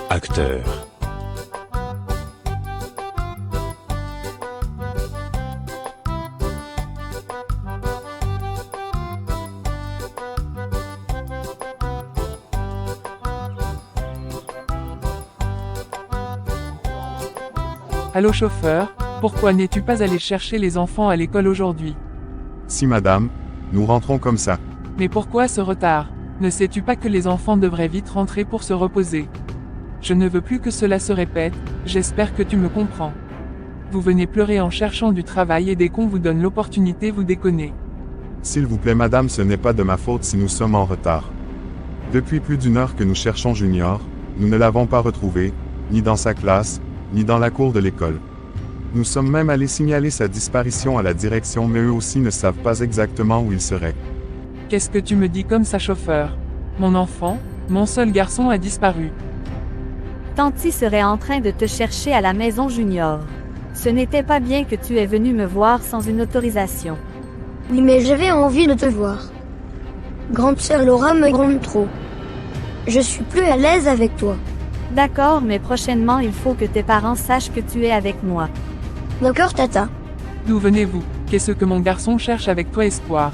Acteur. Allô chauffeur, pourquoi n'es-tu pas allé chercher les enfants à l'école aujourd'hui? Si madame, nous rentrons comme ça. Mais pourquoi ce retard? Ne sais-tu pas que les enfants devraient vite rentrer pour se reposer? Je ne veux plus que cela se répète, j'espère que tu me comprends. Vous venez pleurer en cherchant du travail et dès qu'on vous donne l'opportunité vous déconnez. S'il vous plaît madame, ce n'est pas de ma faute si nous sommes en retard. Depuis plus d'une heure que nous cherchons Junior, nous ne l'avons pas retrouvé, ni dans sa classe, ni dans la cour de l'école. Nous sommes même allés signaler sa disparition à la direction, mais eux aussi ne savent pas exactement où il serait. Qu'est-ce que tu me dis comme ça chauffeur? Mon enfant, mon seul garçon a disparu. Tanti serait en train de te chercher à la maison Junior. Ce n'était pas bien que tu es venu me voir sans une autorisation. Oui, mais j'avais envie de te voir. Grande sœur Laura me gronde trop. Je suis plus à l'aise avec toi. D'accord, mais prochainement il faut que tes parents sachent que tu es avec moi. D'accord, tata. D'où venez-vous? Qu'est-ce que mon garçon cherche avec toi Espoir?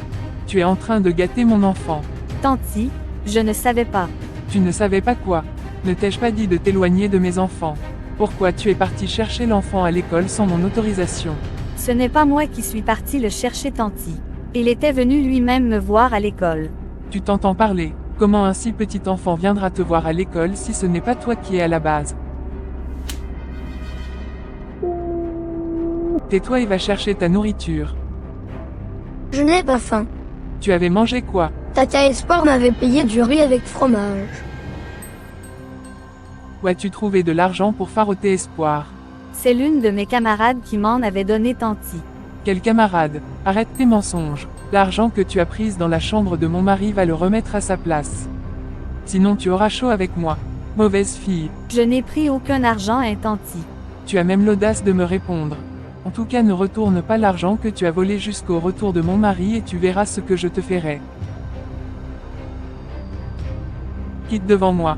Tu es en train de gâter mon enfant. Tanti, je ne savais pas. Tu ne savais pas quoi? Ne t'ai-je pas dit de t'éloigner de mes enfants? Pourquoi tu es parti chercher l'enfant à l'école sans mon autorisation? Ce n'est pas moi qui suis parti le chercher Tanti. Il était venu lui-même me voir à l'école. Tu t'entends parler? Comment un si petit enfant viendra te voir à l'école si ce n'est pas toi qui es à la base? Tais-toi et va chercher ta nourriture. Je n'ai pas faim. Tu avais mangé quoi? Tata Espoir m'avait payé du riz avec fromage. Où as-tu trouvé de l'argent pour faroter Espoir? C'est l'une de mes camarades qui m'en avait donné Tanti. Quel camarade? Arrête tes mensonges. L'argent que tu as pris dans la chambre de mon mari va le remettre à sa place. Sinon tu auras chaud avec moi. Mauvaise fille. Je n'ai pris aucun argent Tanti. Tu as même l'audace de me répondre. En tout cas ne retourne pas l'argent que tu as volé jusqu'au retour de mon mari et tu verras ce que je te ferai. Quitte devant moi.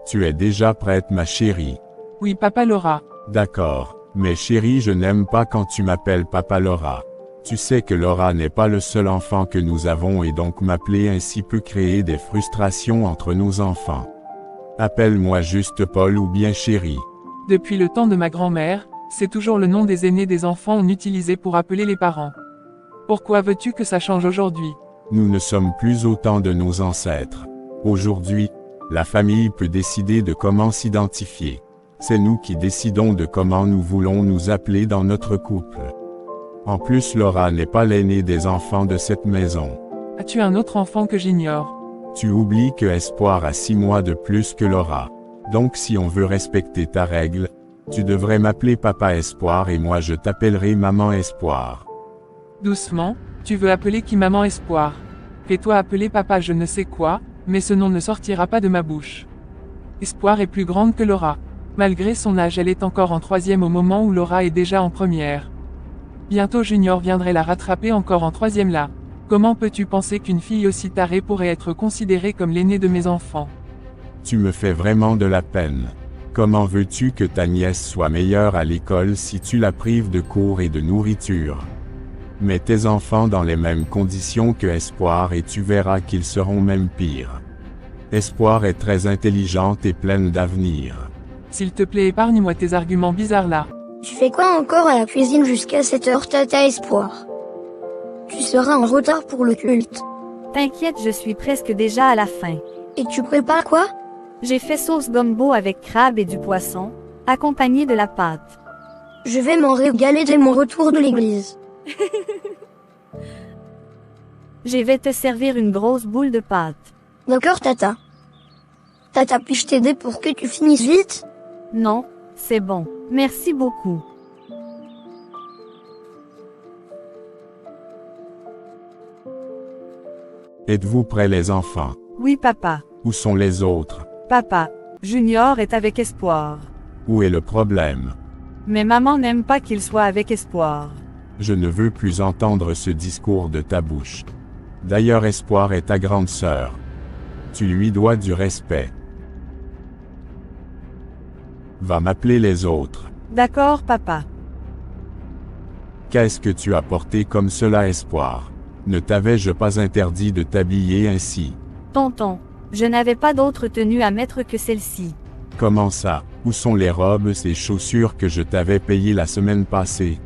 Tu es déjà prête ma chérie? Oui papa Laura. D'accord, mais chérie je n'aime pas quand tu m'appelles papa Laura. Tu sais que Laura n'est pas le seul enfant que nous avons et donc m'appeler ainsi peut créer des frustrations entre nos enfants. Appelle-moi juste Paul ou bien chérie. Depuis le temps de ma grand-mère, c'est toujours le nom des aînés des enfants on utilisait pour appeler les parents. Pourquoi veux-tu que ça change aujourd'hui? Nous ne sommes plus au temps de nos ancêtres. Aujourd'hui, la famille peut décider de comment s'identifier. C'est nous qui décidons de comment nous voulons nous appeler dans notre couple. En plus Laura n'est pas l'aînée des enfants de cette maison. As-tu un autre enfant que j'ignore? Tu oublies que Espoir a 6 mois de plus que Laura. Donc si on veut respecter ta règle, tu devrais m'appeler Papa Espoir et moi je t'appellerai Maman Espoir. Doucement, tu veux appeler qui Maman Espoir? Fais-toi appeler Papa je ne sais quoi, mais ce nom ne sortira pas de ma bouche. Espoir est plus grande que Laura. Malgré son âge elle est encore en 3e au moment où Laura est déjà en 1re. Bientôt Junior viendrait la rattraper encore en 3e là. Comment peux-tu penser qu'une fille aussi tarée pourrait être considérée comme l'aînée de mes enfants? Tu me fais vraiment de la peine. Comment veux-tu que ta nièce soit meilleure à l'école si tu la prives de cours et de nourriture? Mets tes enfants dans les mêmes conditions que Espoir et tu verras qu'ils seront même pires. Espoir est très intelligente et pleine d'avenir. S'il te plaît épargne-moi tes arguments bizarres là. Tu fais quoi encore à la cuisine jusqu'à cette heure, Tata Espoir? Tu seras en retard pour le culte. T'inquiète, je suis presque déjà à la fin. Et tu prépares quoi? J'ai fait sauce gumbo avec crabe et du poisson, accompagné de la pâte. Je vais m'en régaler dès mon retour de l'église. Je vais te servir une grosse boule de pâte. D'accord, Tata. Tata, puis-je t'aider pour que tu finisses vite? Non, c'est bon. Merci beaucoup. Êtes-vous prêts les enfants? Oui papa. Où sont les autres? Papa, Junior est avec Espoir. Où est le problème? Mais maman n'aime pas qu'il soit avec Espoir. Je ne veux plus entendre ce discours de ta bouche. D'ailleurs Espoir est ta grande sœur. Tu lui dois du respect. Va m'appeler les autres. D'accord, papa. Qu'est-ce que tu as porté comme cela, Espoir? Ne t'avais-je pas interdit de t'habiller ainsi? Tonton, je n'avais pas d'autre tenue à mettre que celle-ci. Comment ça? Où sont les robes et chaussures que je t'avais payées la semaine passée?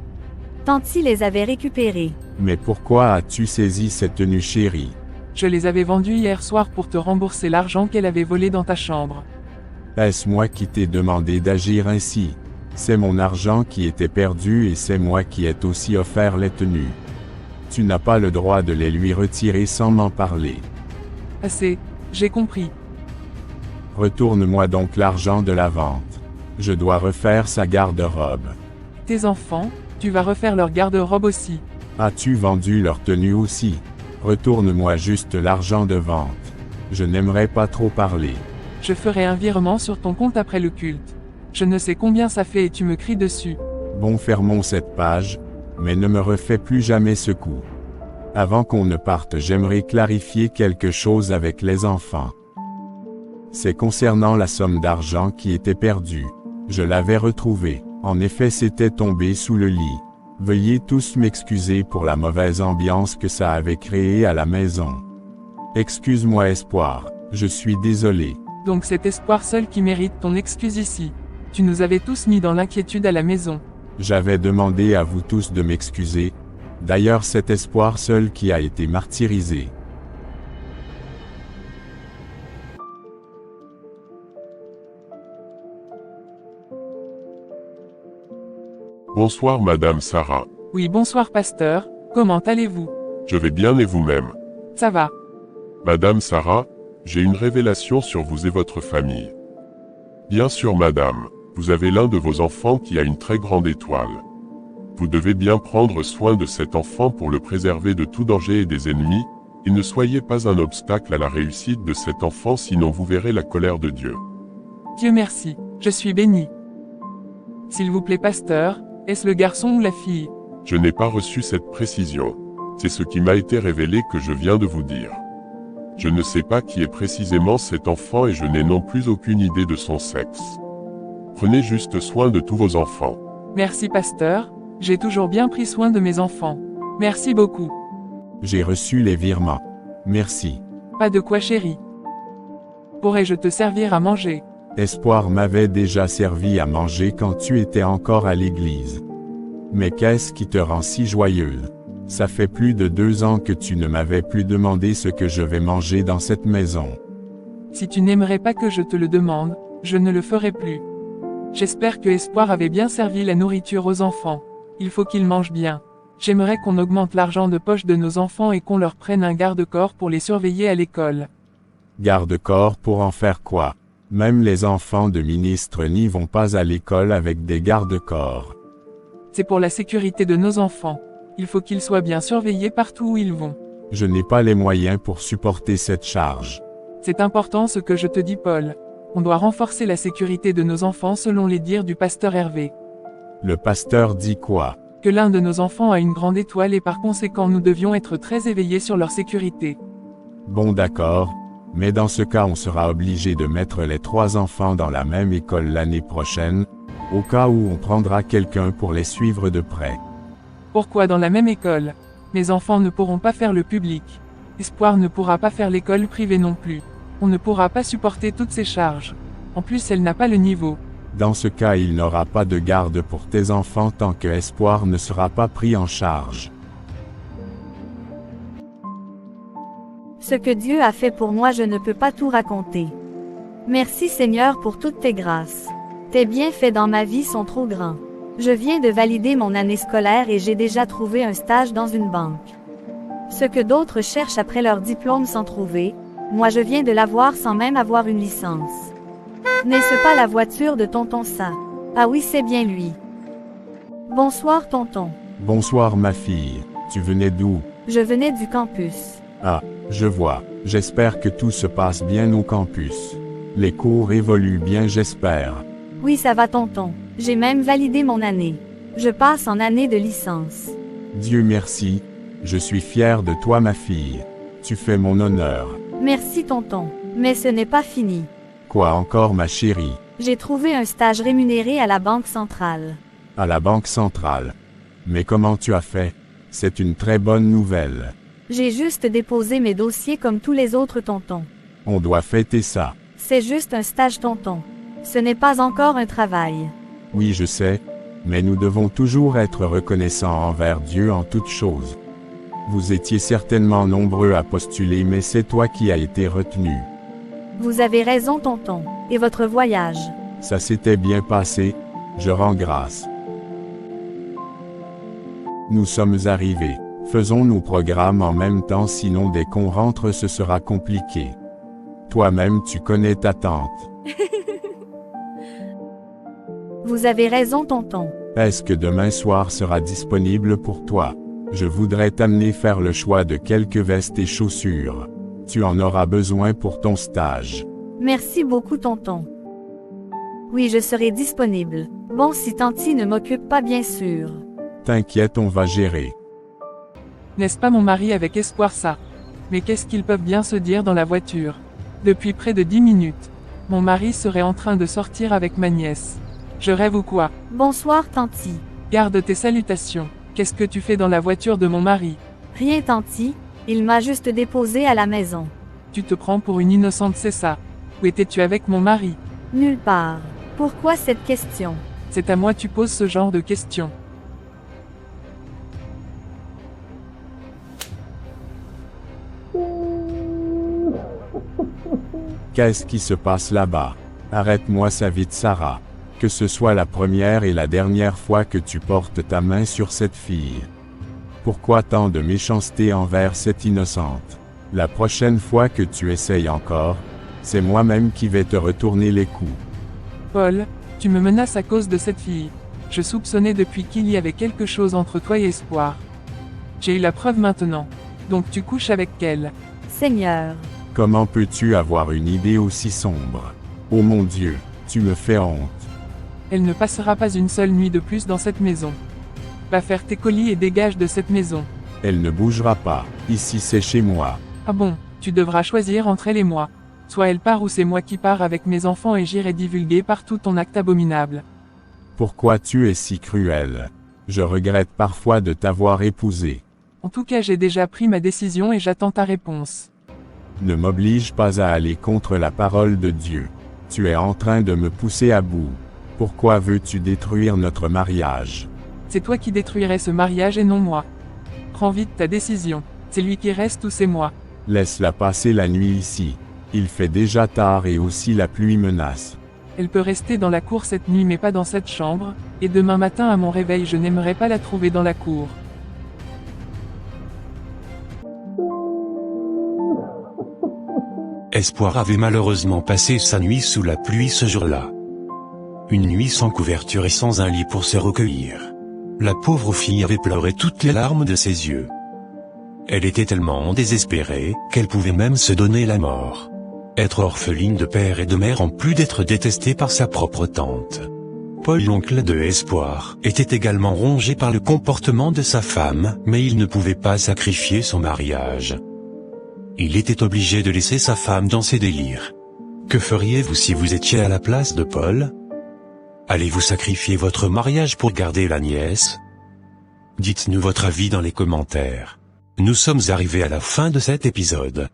Tanti les avait récupérées. Mais pourquoi as-tu saisi cette tenue, chérie? Je les avais vendues hier soir pour te rembourser l'argent qu'elle avait volé dans ta chambre. Est-ce moi qui t'ai demandé d'agir ainsi? C'est mon argent qui était perdu et c'est moi qui ai aussi offert les tenues. Tu n'as pas le droit de les lui retirer sans m'en parler. Assez, j'ai compris. Retourne-moi donc l'argent de la vente. Je dois refaire sa garde-robe. Tes enfants, tu vas refaire leur garde-robe aussi. As-tu vendu leur tenue aussi? Retourne-moi juste l'argent de vente. Je n'aimerais pas trop parler. Je ferai un virement sur ton compte après le culte. Je ne sais combien ça fait et tu me cries dessus. Bon, fermons cette page, mais ne me refais plus jamais ce coup. Avant qu'on ne parte, j'aimerais clarifier quelque chose avec les enfants. C'est concernant la somme d'argent qui était perdue. Je l'avais retrouvée. En effet, c'était tombé sous le lit. Veuillez tous m'excuser pour la mauvaise ambiance que ça avait créée à la maison. Excuse-moi, Espoir, je suis désolé. Donc c'est Espoir seul qui mérite ton excuse ici. Tu nous avais tous mis dans l'inquiétude à la maison. J'avais demandé à vous tous de m'excuser. D'ailleurs, c'est Espoir seul qui a été martyrisé. Bonsoir Madame Sarah. Oui, bonsoir pasteur, comment allez-vous? Je vais bien et vous-même? Ça va. Madame Sarah, j'ai une révélation sur vous et votre famille. Bien sûr madame, vous avez l'un de vos enfants qui a une très grande étoile. Vous devez bien prendre soin de cet enfant pour le préserver de tout danger et des ennemis, et ne soyez pas un obstacle à la réussite de cet enfant, sinon vous verrez la colère de Dieu. Dieu merci, je suis béni. S'il vous plaît pasteur, est-ce le garçon ou la fille? Je n'ai pas reçu cette précision. C'est ce qui m'a été révélé que je viens de vous dire. Je ne sais pas qui est précisément cet enfant et je n'ai non plus aucune idée de son sexe. Prenez juste soin de tous vos enfants. Merci pasteur, j'ai toujours bien pris soin de mes enfants. Merci beaucoup. J'ai reçu les virements. Merci. Pas de quoi chérie. Pourrais-je te servir à manger? Espoir m'avait déjà servi à manger quand tu étais encore à l'église. Mais qu'est-ce qui te rend si joyeuse? Ça fait plus de 2 ans que tu ne m'avais plus demandé ce que je vais manger dans cette maison. Si tu n'aimerais pas que je te le demande, je ne le ferai plus. J'espère que Espoir avait bien servi la nourriture aux enfants. Il faut qu'ils mangent bien. J'aimerais qu'on augmente l'argent de poche de nos enfants et qu'on leur prenne un garde-corps pour les surveiller à l'école. Garde-corps pour en faire quoi? Même les enfants de ministres n'y vont pas à l'école avec des garde-corps. C'est pour la sécurité de nos enfants. Il faut qu'ils soient bien surveillés partout où ils vont. Je n'ai pas les moyens pour supporter cette charge. C'est important ce que je te dis, Paul. On doit renforcer la sécurité de nos enfants selon les dires du pasteur Hervé. Le pasteur dit quoi? Que l'un de nos enfants a une grande étoile et par conséquent nous devions être très éveillés sur leur sécurité. Bon, d'accord. Mais dans ce cas, on sera obligé de mettre les 3 enfants dans la même école l'année prochaine, au cas où on prendra quelqu'un pour les suivre de près. Pourquoi dans la même école? Mes enfants ne pourront pas faire le public. Espoir ne pourra pas faire l'école privée non plus. On ne pourra pas supporter toutes ces charges. En plus, elle n'a pas le niveau. Dans ce cas, il n'aura pas de garde pour tes enfants tant que Espoir ne sera pas pris en charge. Ce que Dieu a fait pour moi, je ne peux pas tout raconter. Merci Seigneur pour toutes tes grâces. Tes bienfaits dans ma vie sont trop grands. Je viens de valider mon année scolaire et j'ai déjà trouvé un stage dans une banque. Ce que d'autres cherchent après leur diplôme sans trouver, moi je viens de l'avoir sans même avoir une licence. N'est-ce pas la voiture de tonton ça? Ah oui, c'est bien lui. Bonsoir tonton. Bonsoir ma fille. Tu venais d'où? Je venais du campus. Ah, je vois. J'espère que tout se passe bien au campus. Les cours évoluent bien, j'espère. Oui, ça va tonton. J'ai même validé mon année. Je passe en année de licence. Dieu merci. Je suis fier de toi ma fille. Tu fais mon honneur. Merci tonton. Mais ce n'est pas fini. Quoi encore ma chérie? J'ai trouvé un stage rémunéré à la Banque centrale. À la Banque centrale. Mais comment tu as fait? C'est une très bonne nouvelle. J'ai juste déposé mes dossiers comme tous les autres tontons. On doit fêter ça. C'est juste un stage tonton. Ce n'est pas encore un travail. Oui, je sais, mais nous devons toujours être reconnaissants envers Dieu en toutes choses. Vous étiez certainement nombreux à postuler, mais c'est toi qui as été retenu. Vous avez raison tonton. Et votre voyage? Ça s'était bien passé, je rends grâce. Nous sommes arrivés. Faisons nos programmes en même temps, sinon dès qu'on rentre ce sera compliqué. Toi-même tu connais ta tante. Vous avez raison tonton. Est-ce que demain soir sera disponible pour toi? Je voudrais t'amener faire le choix de quelques vestes et chaussures. Tu en auras besoin pour ton stage. Merci beaucoup tonton. Oui, je serai disponible. Bon, si tanti ne m'occupe pas bien sûr. T'inquiète, on va gérer. N'est-ce pas mon mari avec espoir ça? Mais qu'est-ce qu'ils peuvent bien se dire dans la voiture? Depuis près de 10 minutes. Mon mari serait en train de sortir avec ma nièce. Je rêve ou quoi? Bonsoir tanti. Garde tes salutations. Qu'est-ce que tu fais dans la voiture de mon mari? Rien tanti, il m'a juste déposé à la maison. Tu te prends pour une innocente, c'est ça? Où étais-tu avec mon mari? Nulle part. Pourquoi cette question? C'est à moi tu poses ce genre de questions. Qu'est-ce qui se passe là-bas? Arrête-moi ça vite, Sarah. Que ce soit la première et la dernière fois que tu portes ta main sur cette fille. Pourquoi tant de méchanceté envers cette innocente? La prochaine fois que tu essayes encore, c'est moi-même qui vais te retourner les coups. Paul, tu me menaces à cause de cette fille. Je soupçonnais depuis qu'il y avait quelque chose entre toi et Espoir. J'ai eu la preuve maintenant. Donc tu couches avec elle. Seigneur. Comment peux-tu avoir une idée aussi sombre? Oh mon Dieu, tu me fais honte. Elle ne passera pas une seule nuit de plus dans cette maison. Va faire tes colis et dégage de cette maison. Elle ne bougera pas. Ici c'est chez moi. Ah bon, tu devras choisir entre elle et moi. Soit elle part ou c'est moi qui pars avec mes enfants et j'irai divulguer partout ton acte abominable. Pourquoi tu es si cruel? Je regrette parfois de t'avoir épousé. En tout cas, j'ai déjà pris ma décision et j'attends ta réponse. Ne m'oblige pas à aller contre la parole de Dieu. Tu es en train de me pousser à bout. Pourquoi veux-tu détruire notre mariage? C'est toi qui détruirais ce mariage et non moi. Prends vite ta décision. C'est lui qui reste ou c'est moi? Laisse-la passer la nuit ici. Il fait déjà tard et aussi la pluie menace. Elle peut rester dans la cour cette nuit mais pas dans cette chambre, et demain matin à mon réveil je n'aimerais pas la trouver dans la cour. Espoir avait malheureusement passé sa nuit sous la pluie ce jour-là. Une nuit sans couverture et sans un lit pour se recueillir. La pauvre fille avait pleuré toutes les larmes de ses yeux. Elle était tellement désespérée, qu'elle pouvait même se donner la mort. Être orpheline de père et de mère en plus d'être détestée par sa propre tante. Paul, l'oncle de Espoir, était également rongé par le comportement de sa femme, mais il ne pouvait pas sacrifier son mariage. Il était obligé de laisser sa femme dans ses délires. Que feriez-vous si vous étiez à la place de Paul? Allez-vous sacrifier votre mariage pour garder la nièce? Dites-nous votre avis dans les commentaires. Nous sommes arrivés à la fin de cet épisode.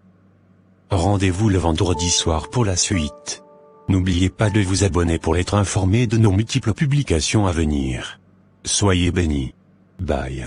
Rendez-vous le vendredi soir pour la suite. N'oubliez pas de vous abonner pour être informé de nos multiples publications à venir. Soyez bénis. Bye.